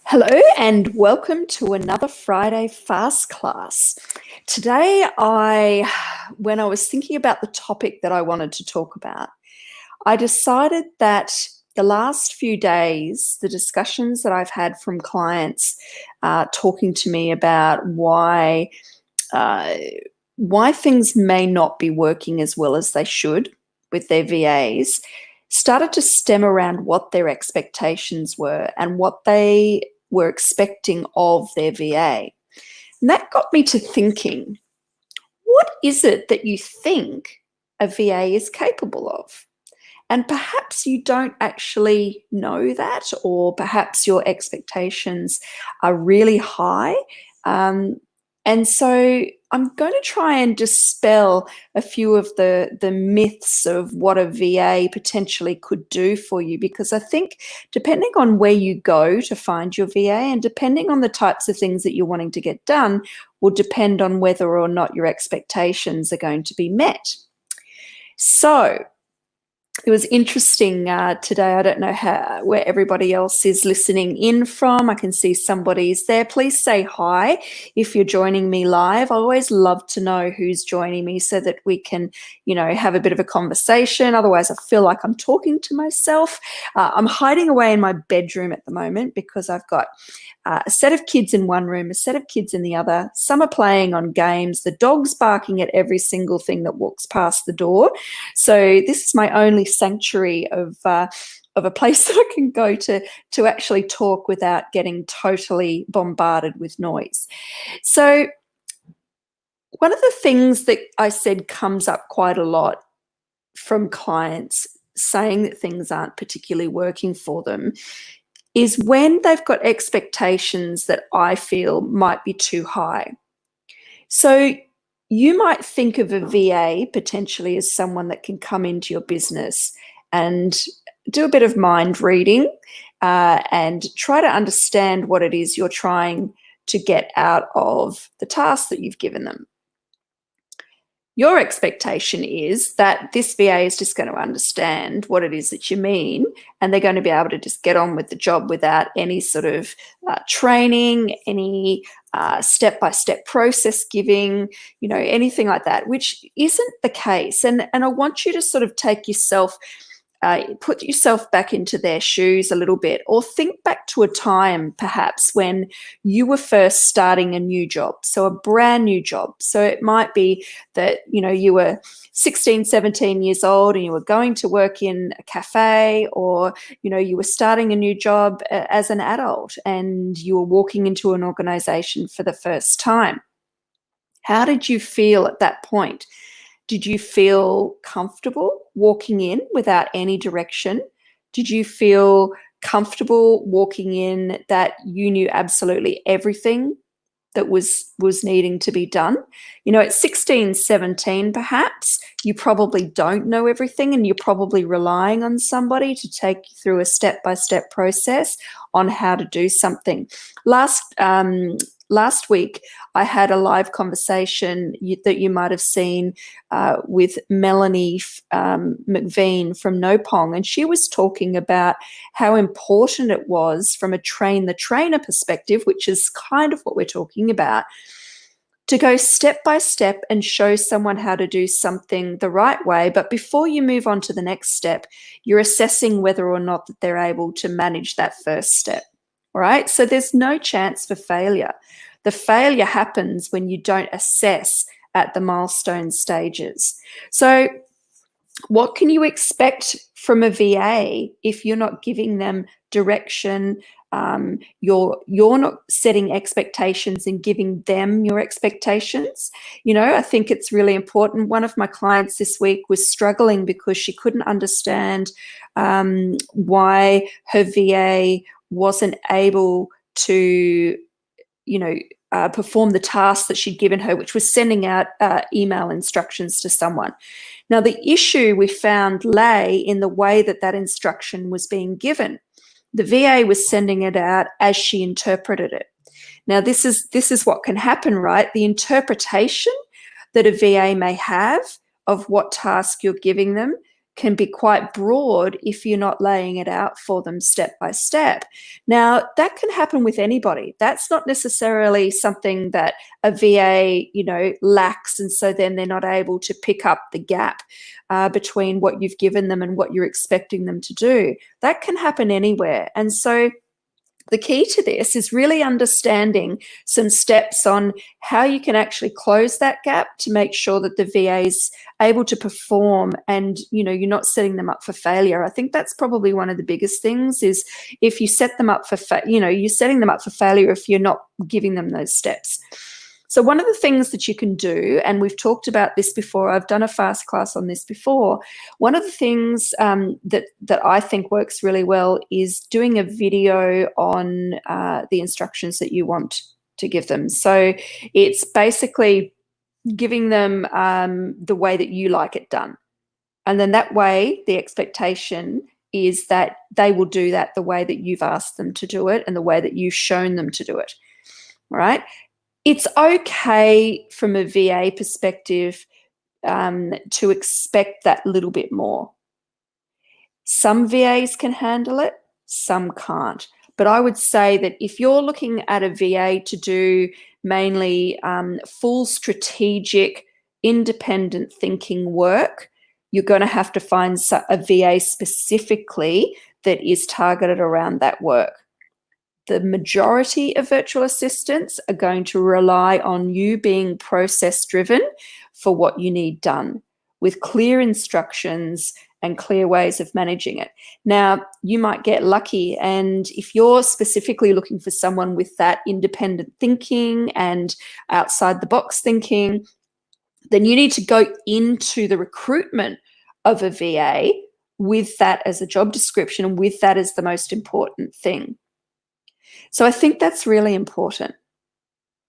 Hello and welcome to another Friday Fast Class. Today, when I was thinking about the topic that I wanted to talk about, I decided that the last few days, the discussions that I've had from clients talking to me about why things may not be working as well as they should with their VAs started to stem around what their expectations were and what they were expecting of their VA. And that got me to thinking, what is it that you think a VA is capable of? And perhaps you don't actually know that, or perhaps your expectations are really high. And so I'm going to try and dispel a few of the myths of what a VA potentially could do for you, because I think depending on where you go to find your VA and depending on the types of things that you're wanting to get done will depend on whether or not your expectations are going to be met. So it was interesting today. I don't know where everybody else is listening in from. I can see somebody's there. Please say hi if you're joining me live. I always love to know who's joining me so that we can, have a bit of a conversation. Otherwise, I feel like I'm talking to myself. I'm hiding away in my bedroom at the moment because I've got a set of kids in one room, a set of kids in the other. Some are playing on games. The dog's barking at every single thing that walks past the door. So this is my only sanctuary of a place that I can go to actually talk without getting totally bombarded with noise. So one of the things that I said comes up quite a lot from clients saying that things aren't particularly working for them is when they've got expectations that I feel might be too high. So you might think of a VA potentially as someone that can come into your business and do a bit of mind reading and try to understand what it is you're trying to get out of the task that you've given them. Your expectation is that this VA is just going to understand what it is that you mean, and they're going to be able to just get on with the job without any sort of training, any step-by-step process giving, anything like that, which isn't the case. And I want you to sort of take yourself, put yourself back into their shoes a little bit, or think back to a time perhaps when you were first starting a new job, so a brand new job. So it might be that, you were 16, 17 years old and you were going to work in a cafe, or, you were starting a new job as an adult and you were walking into an organization for the first time. How did you feel at that point? Did you feel comfortable walking in without any direction? Did you feel comfortable walking in that you knew absolutely everything that was needing to be done? At 16, 17, perhaps, you probably don't know everything and you're probably relying on somebody to take you through a step-by-step process on how to do something. Last week, I had a live conversation that you might have seen with Melanie McVean from Nopong, and she was talking about how important it was from a train-the-trainer perspective, which is kind of what we're talking about, to go step by step and show someone how to do something the right way. But before you move on to the next step, you're assessing whether or not that they're able to manage that first step. All right, so there's no chance for failure. The failure happens when you don't assess at the milestone stages. So what can you expect from a VA if you're not giving them direction? You're not setting expectations and giving them your expectations. I think it's really important. One of my clients this week was struggling because she couldn't understand why her VA wasn't able to, perform the task that she'd given her, which was sending out email instructions to someone. Now, the issue we found lay in the way that instruction was being given. The VA was sending it out as she interpreted it. Now, this is what can happen, right? The interpretation that a VA may have of what task you're giving them can be quite broad if you're not laying it out for them step by step. Now, that can happen with anybody. That's not necessarily something that a VA, lacks, and so then they're not able to pick up the gap between what you've given them and what you're expecting them to do. That can happen anywhere. And so the key to this is really understanding some steps on how you can actually close that gap to make sure that the VA is able to perform and, you're not setting them up for failure. I think that's probably one of the biggest things is if you set them up for, you're setting them up for failure if you're not giving them those steps. So one of the things that you can do, and we've talked about this before, I've done a fast class on this before, one of the things that I think works really well is doing a video on the instructions that you want to give them. So it's basically giving them the way that you like it done. And then that way, the expectation is that they will do that the way that you've asked them to do it and the way that you've shown them to do it. All right? It's okay from a VA perspective to expect that little bit more. Some VAs can handle it, some can't. But I would say that if you're looking at a VA to do mainly full strategic, independent thinking work, you're going to have to find a VA specifically that is targeted around that work. The majority of virtual assistants are going to rely on you being process-driven for what you need done with clear instructions and clear ways of managing it. Now, you might get lucky, and if you're specifically looking for someone with that independent thinking and outside-the-box thinking, then you need to go into the recruitment of a VA with that as a job description and with that as the most important thing. So I think that's really important.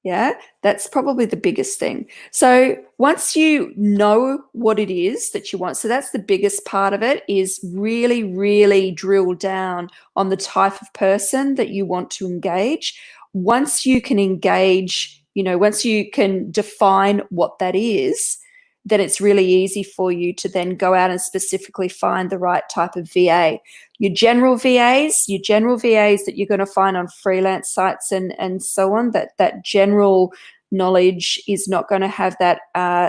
Yeah, that's probably the biggest thing. So once you know what it is that you want, so that's the biggest part of it, is really, really drill down on the type of person that you want to engage. Once you can engage, once you can define what that is, then it's really easy for you to then go out and specifically find the right type of VA. Your general VAs that you're going to find on freelance sites and so on, that general knowledge is not going to have that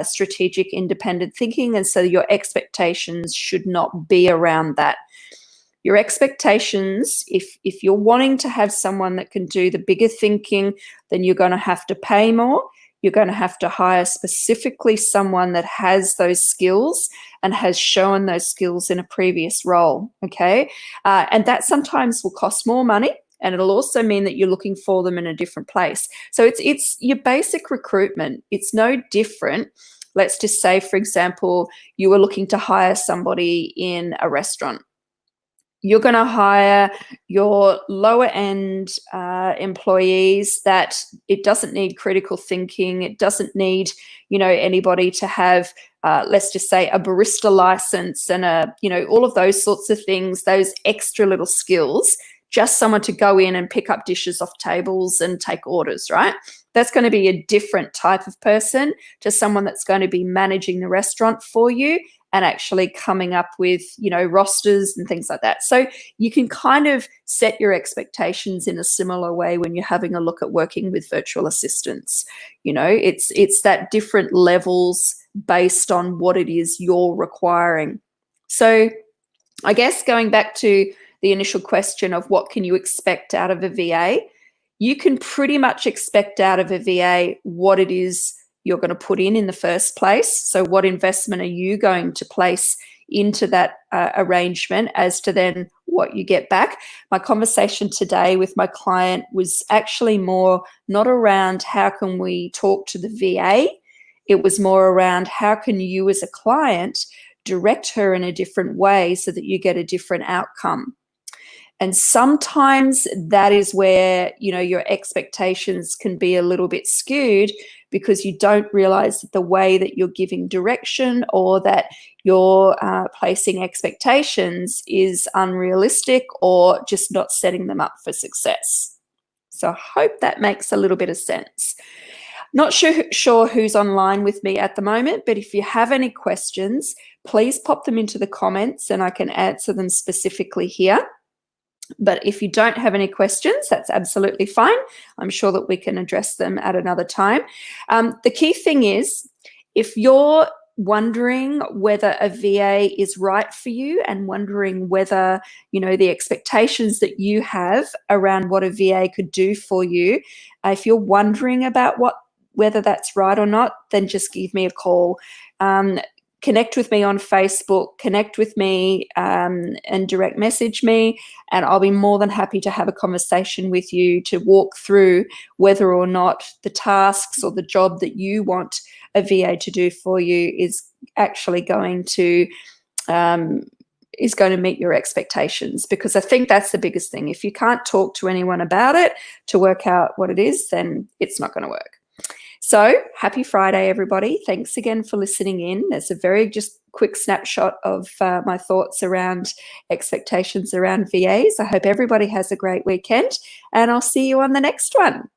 strategic independent thinking, and so your expectations should not be around that. Your expectations, if you're wanting to have someone that can do the bigger thinking, then you're going to have to pay more. You're going to have to hire specifically someone that has those skills and has shown those skills in a previous role, okay? And that sometimes will cost more money, and it'll also mean that you're looking for them in a different place. So it's your basic recruitment. It's no different. Let's just say, for example, you were looking to hire somebody in a restaurant. You're going to hire your lower end employees that it doesn't need critical thinking. It doesn't need, anybody to have, let's just say, a barista license and all of those sorts of things, those extra little skills, just someone to go in and pick up dishes off tables and take orders, right? That's going to be a different type of person to someone that's going to be managing the restaurant for you and actually coming up with, rosters and things like that. So you can kind of set your expectations in a similar way when you're having a look at working with virtual assistants. It's that different levels based on what it is you're requiring. So I guess going back to the initial question of what can you expect out of a VA, you can pretty much expect out of a VA what it is you're going to put in the first place. So what investment are you going to place into that arrangement as to then what you get back? My conversation today with my client was actually more not around how can we talk to the VA. It was more around how can you as a client direct her in a different way so that you get a different outcome. And sometimes that is where, your expectations can be a little bit skewed because you don't realize that the way that you're giving direction or that you're placing expectations is unrealistic or just not setting them up for success. So I hope that makes a little bit of sense. Not sure who's online with me at the moment, but if you have any questions, please pop them into the comments and I can answer them specifically here. But if you don't have any questions, that's absolutely fine. I'm sure that we can address them at another time. The key thing is, if you're wondering whether a VA is right for you and wondering whether, you know, the expectations that you have around what a VA could do for you, if you're wondering about whether that's right or not, then just give me a call. Connect with me on Facebook, connect with me and direct message me, and I'll be more than happy to have a conversation with you to walk through whether or not the tasks or the job that you want a VA to do for you is actually going to meet your expectations. Because I think that's the biggest thing. If you can't talk to anyone about it to work out what it is, then it's not going to work. So happy Friday, everybody. Thanks again for listening in. There's a very just quick snapshot of my thoughts around expectations around VAs. I hope everybody has a great weekend, and I'll see you on the next one.